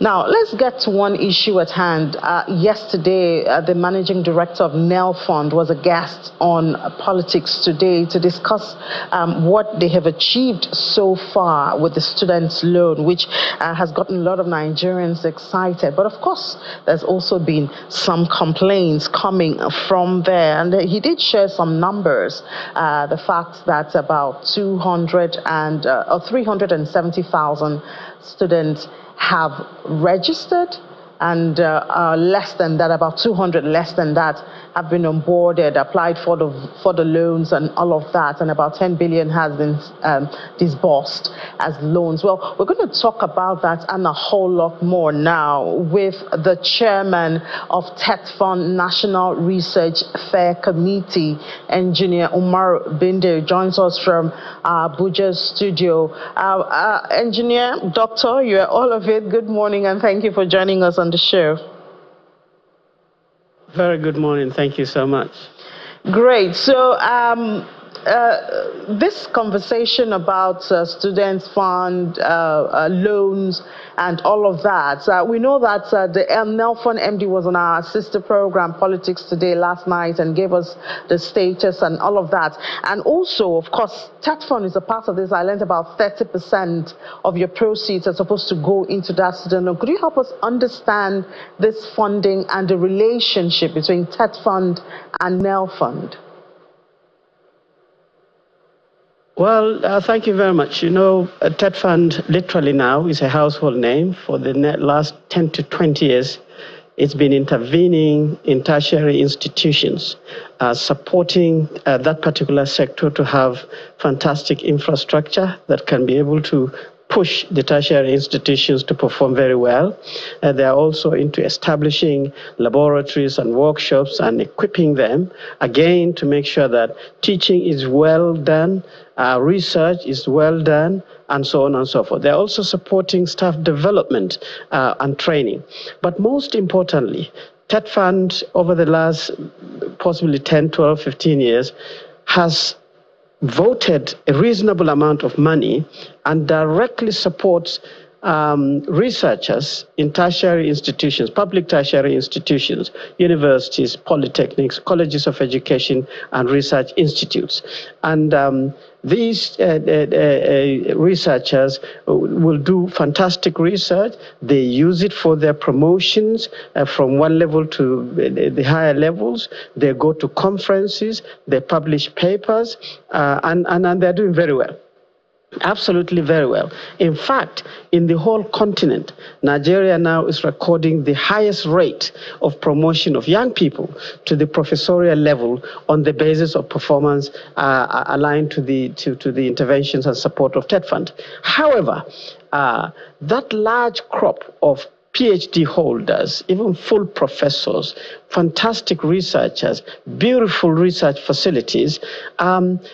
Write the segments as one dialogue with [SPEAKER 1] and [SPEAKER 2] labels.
[SPEAKER 1] Now, let's get to one issue at hand. Yesterday, the managing director of TETFund was a guest on Politics Today to discuss what they have achieved so far with the students' loan, which has gotten a lot of Nigerians excited. But of course, there's also been some complaints coming from there. And he did share some numbers. The fact that about 370,000 students have registered, and less than that, about 200 less than that, have been onboarded, applied for the loans and all of that, and about 10 billion has been disbursed as loans. Well, we're going to talk about that and a whole lot more now with the chairman of TETFund National Research Fair Committee, Engineer Umar Bindir, joins us from Abuja studio. Engineer, Doctor, you're all of it. Good morning, and thank you for joining us on the show.
[SPEAKER 2] Very good morning. Thank you so much.
[SPEAKER 1] Great. So this conversation about students' fund, loans, and all of that, we know that the TETFund MD was on our sister program, Politics Today, last night and gave us the status and all of that. And also, of course, TETFund is a part of this. I learned about 30% of your proceeds are supposed to go into that student loan. Could you help us understand this funding and the relationship between TETFund and TETFund?
[SPEAKER 2] Well, thank you very much. You know, TETFund literally now is a household name. For the last 10 to 20 years, it's been intervening in tertiary institutions, supporting that particular sector to have fantastic infrastructure that can be able to push the tertiary institutions to perform very well. They are also into establishing laboratories and workshops and equipping them, again, to make sure that teaching is well done, research is well done, and so on and so forth. They're also supporting staff development and training. But most importantly, TETFund over the last possibly 10, 12, 15 years has voted a reasonable amount of money and directly supports researchers in tertiary institutions, public tertiary institutions, universities, polytechnics, colleges of education, and research institutes. And these researchers will do fantastic research. They use it for their promotions from one level to the higher levels. They go to conferences, they publish papers, and they're doing very well. Absolutely very well. In fact, in the whole continent, Nigeria now is recording the highest rate of promotion of young people to the professorial level on the basis of performance aligned to the interventions and support of TETFund. However, that large crop of PhD holders, even full professors, fantastic researchers, beautiful research facilities, TETFund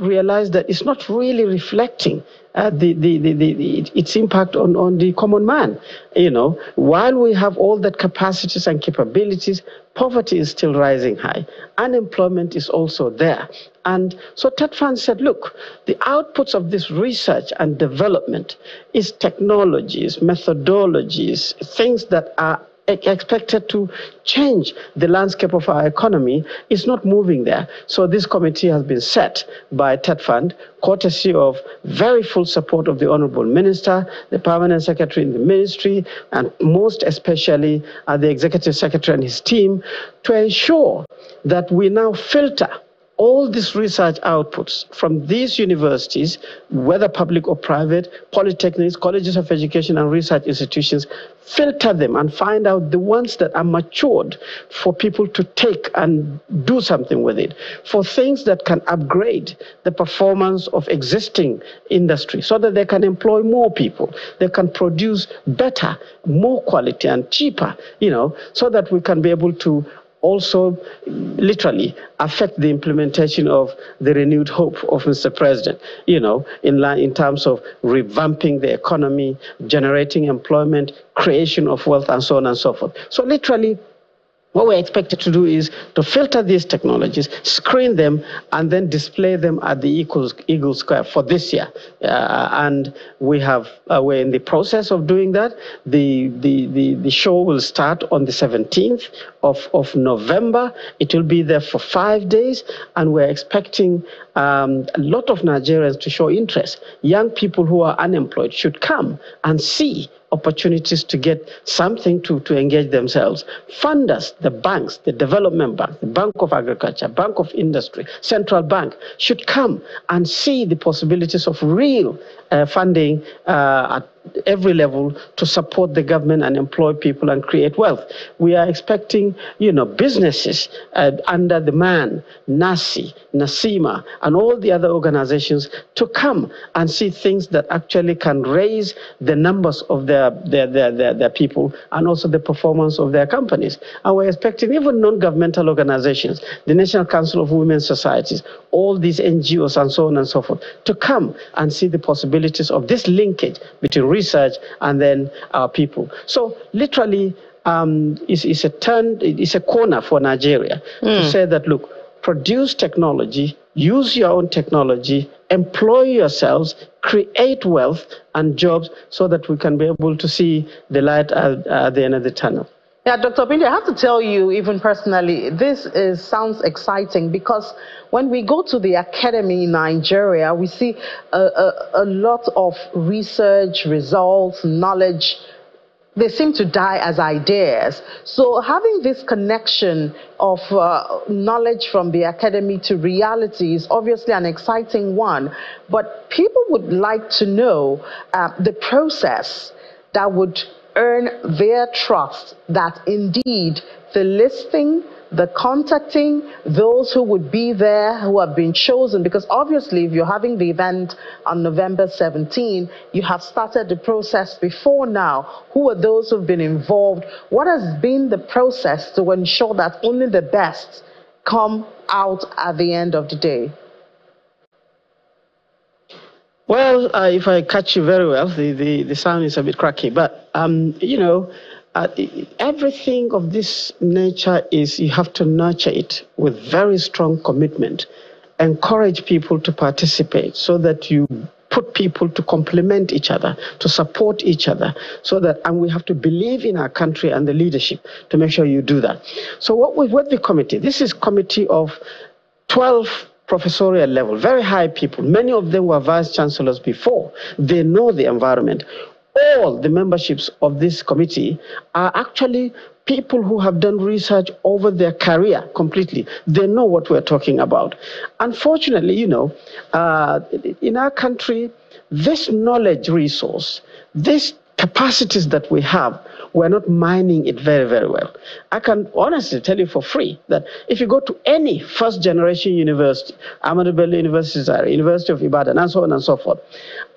[SPEAKER 2] realized that it's not really reflecting its impact on the common man. You know, while we have all that capacities and capabilities, poverty is still rising high. Unemployment is also there. And so TETFund said, look, the outputs of this research and development is technologies, methodologies, things that are expected to change the landscape of our economy is not moving there. So this committee has been set by TETFund, courtesy of very full support of the Honorable Minister, the Permanent Secretary in the Ministry, and most especially the Executive Secretary and his team, to ensure that we now filter all these research outputs from these universities, whether public or private, polytechnics, colleges of education, and research institutions, filter them and find out the ones that are matured for people to take and do something with it, for things that can upgrade the performance of existing industry so that they can employ more people, they can produce better, more quality and cheaper, you know, so that we can be able to also literally affect the implementation of the renewed hope of Mr. President, you know, in terms of revamping the economy, generating employment, creation of wealth, and so on and so forth. So literally, What we're expected to do is to filter these technologies, screen them, and then display them at the Eagle Square for this year. And we're in the process of doing that. The show will start on the 17th of November. It will be there for 5 days, and we're expecting a lot of Nigerians to show interest. Young people who are unemployed should come and see opportunities to get something to engage themselves. Funders, the banks, the development bank, the Bank of Agriculture, Bank of Industry, Central Bank should come and see the possibilities of real funding at every level to support the government and employ people and create wealth. We are expecting, businesses under the MAN, NASI, NASIMA, and all the other organizations to come and see things that actually can raise the numbers of their people and also the performance of their companies. And we're expecting even non-governmental organizations, the National Council of Women's Societies, all these NGOs and so on and so forth, to come and see the possibilities of this linkage between research and then our people. So literally, it's a corner for Nigeria to say that, look, produce technology, use your own technology, employ yourselves, create wealth and jobs so that we can be able to see the light at the end of the tunnel.
[SPEAKER 1] Yeah, Dr. Bindir, I have to tell you, even personally, this sounds exciting because when we go to the academy in Nigeria, we see a lot of research, results, knowledge. They seem to die as ideas. So having this connection of knowledge from the academy to reality is obviously an exciting one. But people would like to know the process that would earn their trust that indeed the listing, the contacting, those who would be there, who have been chosen, because obviously if you're having the event on November 17, you have started the process before now. Who are those who've been involved? What has been the process to ensure that only the best come out at the end of the day?
[SPEAKER 2] Well, if I catch you very well, the sound is a bit cracky, but everything of this nature is you have to nurture it with very strong commitment, encourage people to participate so that you put people to complement each other, to support each other, and we have to believe in our country and the leadership to make sure you do that. So what the committee, this is committee of 12 professorial level, very high people. Many of them were vice chancellors before. They know the environment. All the memberships of this committee are actually people who have done research over their career completely. They know what we're talking about. Unfortunately, in our country, this knowledge resource, these capacities that we have, we're not mining it very, very well. I can honestly tell you for free that if you go to any first-generation university, Ahmadu Bello University, University of Ibadan, and so on and so forth,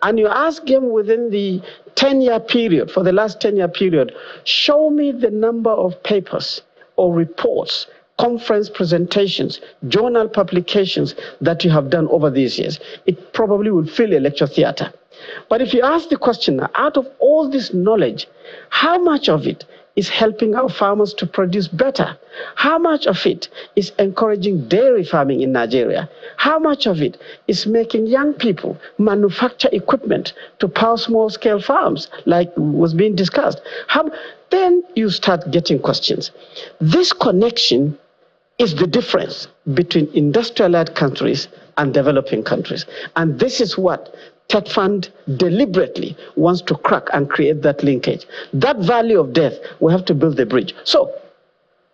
[SPEAKER 2] and you ask them within the 10-year period, for the last 10-year period, show me the number of papers or reports, conference presentations, journal publications that you have done over these years, it probably would fill a lecture theater. But if you ask the question, out of all this knowledge, how much of it is helping our farmers to produce better? How much of it is encouraging dairy farming in Nigeria? How much of it is making young people manufacture equipment to power small-scale farms, like was being discussed? Then you start getting questions. This connection is the difference between industrialized countries and developing countries. And this is what TETFund deliberately wants to crack and create that linkage. That valley of death, we have to build the bridge. So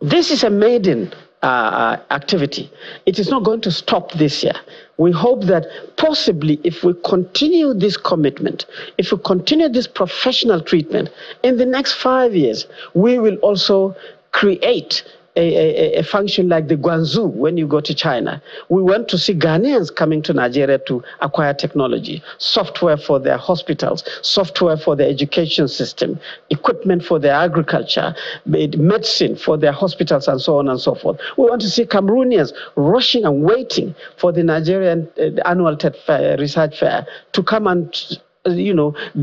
[SPEAKER 2] this is a maiden activity. It is not going to stop this year. We hope that possibly if we continue this commitment, if we continue this professional treatment, in the next 5 years, we will also create a function like the Guangzhou when you go to China. We want to see Ghanaians coming to Nigeria to acquire technology, software for their hospitals, software for their education system, equipment for their agriculture, medicine for their hospitals, and so on and so forth. We want to see Cameroonians rushing and waiting for the Nigerian annual TED Research Fair to come and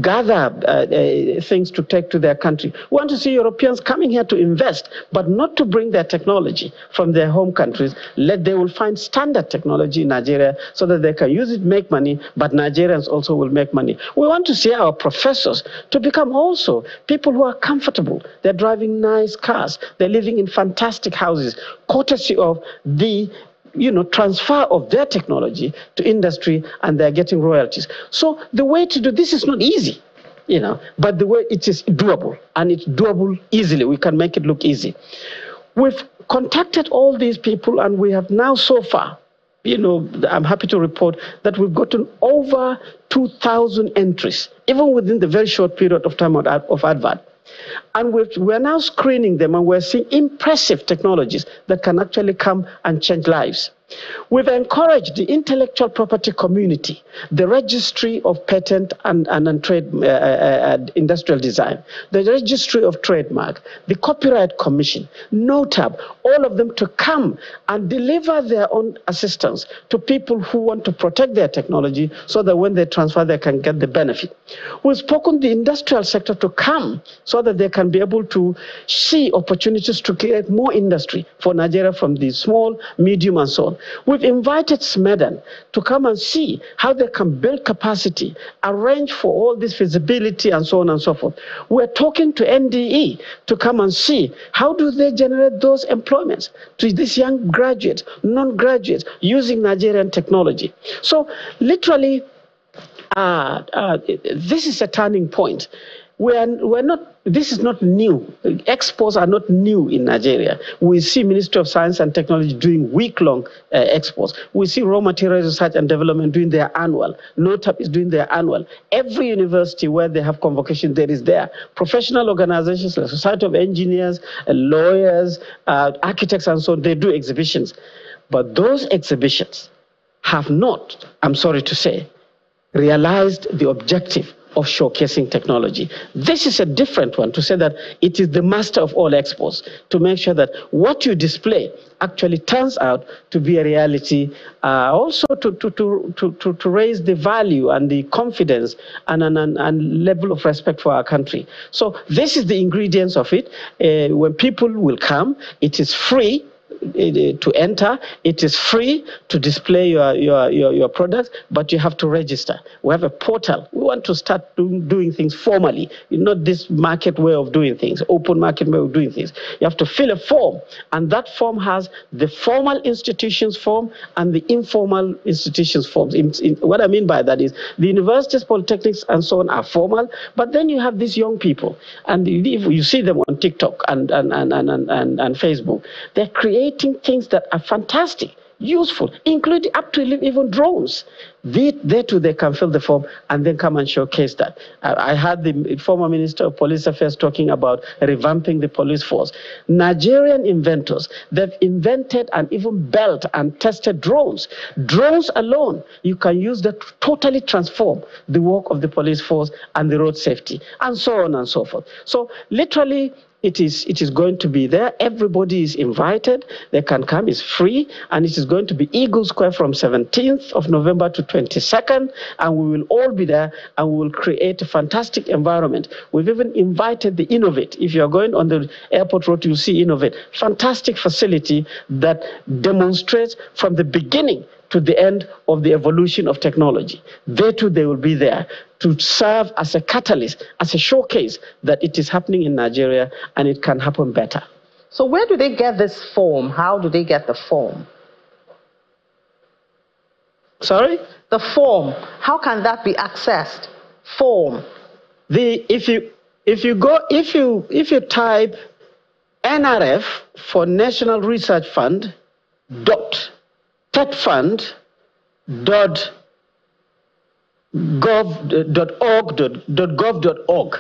[SPEAKER 2] gather things to take to their country. We want to see Europeans coming here to invest, but not to bring their technology from their home countries. They will find standard technology in Nigeria so that they can use it, make money, but Nigerians also will make money. We want to see our professors to become also people who are comfortable. They're driving nice cars. They're living in fantastic houses, courtesy of the transfer of their technology to industry, and they're getting royalties. So the way to do this is not easy, but the way it is doable, and it's doable easily. We can make it look easy. We've contacted all these people, and we have now so far, I'm happy to report that we've gotten over 2,000 entries, even within the very short period of time of advert. And we're now screening them, and we're seeing impressive technologies that can actually come and change lives. We've encouraged the intellectual property community, the Registry of Patent and Trade Industrial Design, the Registry of Trademark, the Copyright Commission, NOTAB, all of them to come and deliver their own assistance to people who want to protect their technology so that when they transfer, they can get the benefit. We've spoken to the industrial sector to come so that they can be able to see opportunities to create more industry for Nigeria from the small, medium, and so on. We've invited SMEDAN to come and see how they can build capacity, arrange for all this feasibility, and so on and so forth. We're talking to NDE to come and see how do they generate those employments to these young graduates, non-graduates, using Nigerian technology. So literally, this is a turning point. This is not new. Expos are not new in Nigeria. We see Ministry of Science and Technology doing week-long expos. We see Raw Materials Research and Development doing their annual. NOTAP is doing their annual. Every university where they have convocation, there is there. Professional organizations like Society of Engineers, lawyers, architects, and so on, they do exhibitions. But those exhibitions have not, I'm sorry to say, realized the objective of showcasing technology. This is a different one, to say that it is the master of all expos, to make sure that what you display actually turns out to be a reality, also to raise the value and the confidence and level of respect for our country. So this is the ingredients of it. When people will come, it is free to enter, it is free to display your products, but you have to register. We have a portal. We want to start doing things formally, not this market way of doing things, open market way of doing things. You have to fill a form, and that form has the formal institutions form and the informal institutions forms. What I mean by that is the universities, polytechnics, and so on are formal, but then you have these young people, and you see them on TikTok and Facebook. They're creating things that are fantastic, useful, including up to even drones. There too, they can fill the form and then come and showcase that. I heard the former Minister of Police Affairs talking about revamping the police force. Nigerian inventors, they've invented and even built and tested drones. Drones alone, you can use that to totally transform the work of the police force and the road safety, and so on and so forth. So literally, it is going to be there. Everybody is invited. They can come. It's free. And it is going to be Eagle Square from 17th of November to 22nd. And we will all be there, and we will create a fantastic environment. We've even invited the Innovate. If you're going on the airport road, you'll see Innovate. Fantastic facility that demonstrates from the beginning to the end of the evolution of technology. They too, they will be there to serve as a catalyst, as a showcase that it is happening in Nigeria and it can happen better.
[SPEAKER 1] So where do they get this form? How do they get the form?
[SPEAKER 2] Sorry?
[SPEAKER 1] The form. How can that be accessed? Form.
[SPEAKER 2] If you type NRF for National Research Fund TETFund.gov.org,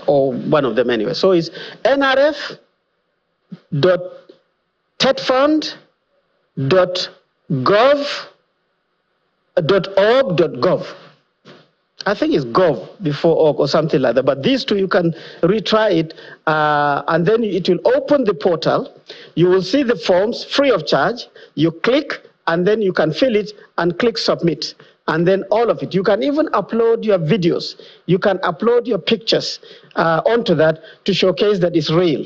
[SPEAKER 2] or one of them anyway. So it's nrf.tetfund.gov.org.gov. I think it's gov before org or something like that. But these two, you can retry it, and then it will open the portal. You will see the forms free of charge. You click, and then you can fill it and click submit. and then all of it. You can even upload your videos. You can upload your pictures onto that to showcase that it's real.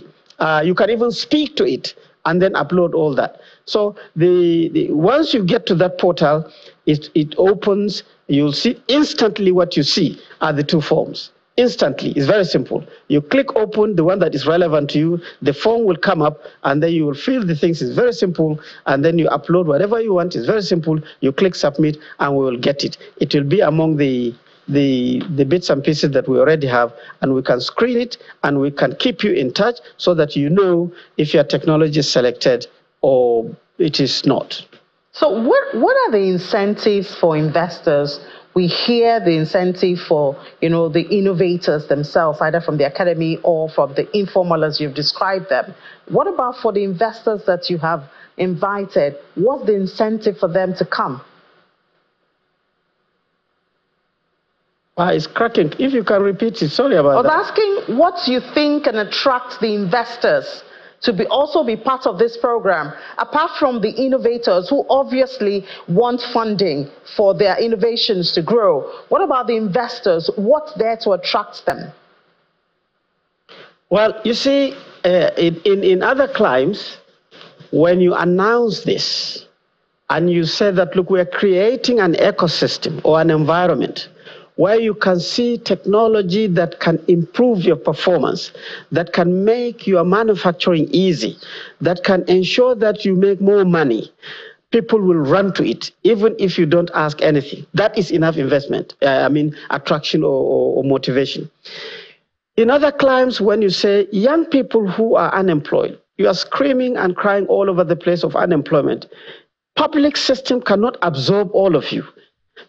[SPEAKER 2] You can even speak to it and then upload all that. So once you get to that portal, it opens. You'll see instantly what you see are the two forms. Instantly. It's very simple. You click open, the one that is relevant to you, the form will come up, and then you will fill the things. It's very simple, and then you upload whatever you want. It's very simple. You click submit, and we will get it. It will be among the bits and pieces that we already have, and we can screen it, and we can keep you in touch so that you know if your technology is selected or it is not.
[SPEAKER 1] So what are the incentives for investors? We hear the incentive for, the innovators themselves, either from the academy or from the informal as you've described them. What about for the investors that you have invited? What's the incentive for them to come?
[SPEAKER 2] It's cracking. If you can repeat it, sorry about that.
[SPEAKER 1] I was asking what you think can attract the investors to also be part of this program, apart from the innovators who obviously want funding for their innovations to grow. What about the investors? What's there to attract them?
[SPEAKER 2] Well, you see, in other climes, when you announce this and you say that, look, we're creating an ecosystem or an environment where you can see technology that can improve your performance, that can make your manufacturing easy, that can ensure that you make more money, people will run to it, even if you don't ask anything. That is enough investment, attraction or motivation. In other climes, when you say young people who are unemployed, you are screaming and crying all over the place of unemployment. Public system cannot absorb all of you.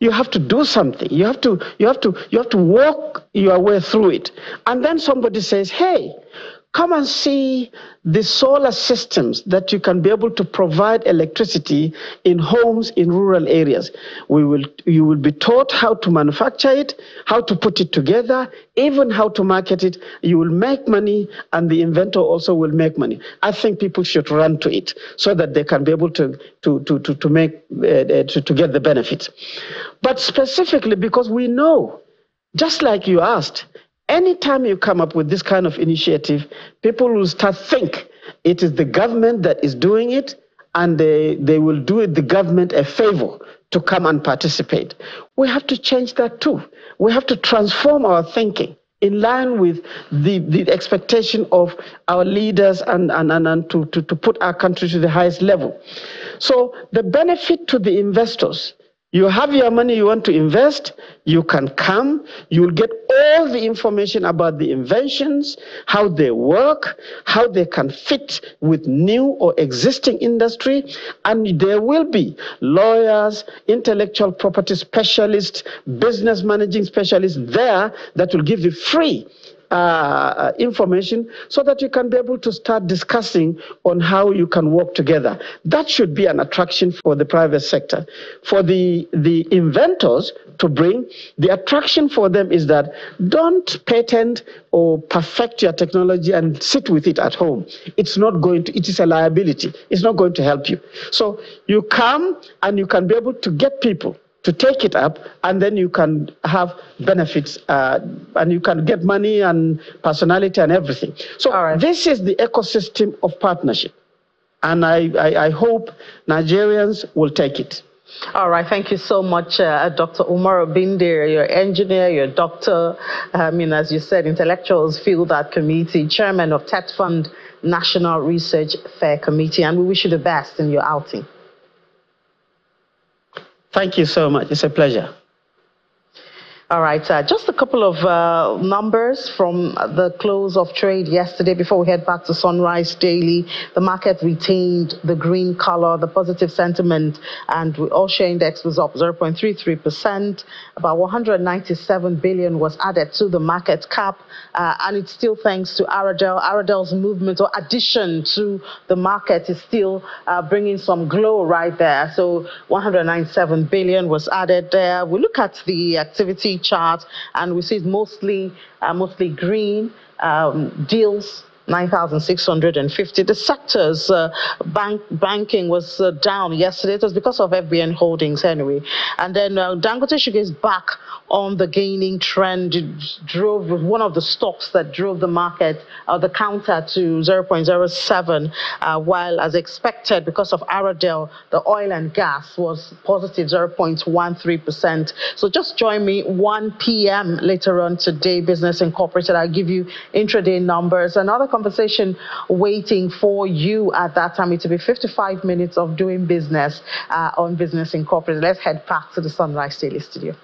[SPEAKER 2] You have to do something. You have to walk your way through it. And then somebody says, hey, come and see the solar systems that you can be able to provide electricity in homes in rural areas. You will be taught how to manufacture it, how to put it together, even how to market it. You will make money, and the inventor also will make money. I think people should run to it so that they can be able to get the benefits. But specifically because we know, just like you asked, anytime you come up with this kind of initiative, people will start think it is the government that is doing it, and they will do the government a favor to come and participate. We have to change that too. We have to transform our thinking in line with the expectation of our leaders and to put our country to the highest level. So the benefit to the investors, you have your money you want to invest, you can come, you will get all the information about the inventions, how they work, how they can fit with new or existing industry, and there will be lawyers, intellectual property specialists, business managing specialists there that will give you free information so that you can be able to start discussing on how you can work together. That should be an attraction for the private sector. For the inventors to bring, the attraction for them is that don't patent or perfect your technology and sit with it at home. It is a liability. It's not going to help you. So you come and you can be able to get people to take it up, and then you can have benefits, and you can get money and personality and everything. So This is the ecosystem of partnership, and I hope Nigerians will take it.
[SPEAKER 1] All right, thank you so much, Dr. Umar Bindir. You're an engineer, you're a doctor. As you said, intellectuals feel that committee, chairman of TETFund National Research Fair Committee, and we wish you the best in your outing.
[SPEAKER 2] Thank you so much. It's a pleasure.
[SPEAKER 1] All right, just a couple of numbers from the close of trade yesterday before we head back to Sunrise Daily. The market retained the green color, the positive sentiment, and the all-share index was up 0.33%. About 197 billion was added to the market cap, and it's still thanks to Aradel. Aradel's movement or addition to the market is still bringing some glow right there. So 197 billion was added there. We look at the activity chart, and we see it's mostly green deals 9,650. The sectors, banking was down yesterday. It was because of FBN Holdings anyway. And then Dangote Sugar is back on the gaining trend. It drove one of the stocks that drove the market, the counter to 0.07, while as expected, because of Aradel, the oil and gas was positive 0.13%. So just join me 1 p.m. later on today, Business Incorporated. I'll give you intraday numbers. Another conversation waiting for you at that time. It will be 55 minutes of doing business on Business Incorporated. Let's head back to the Sunrise Daily Studio.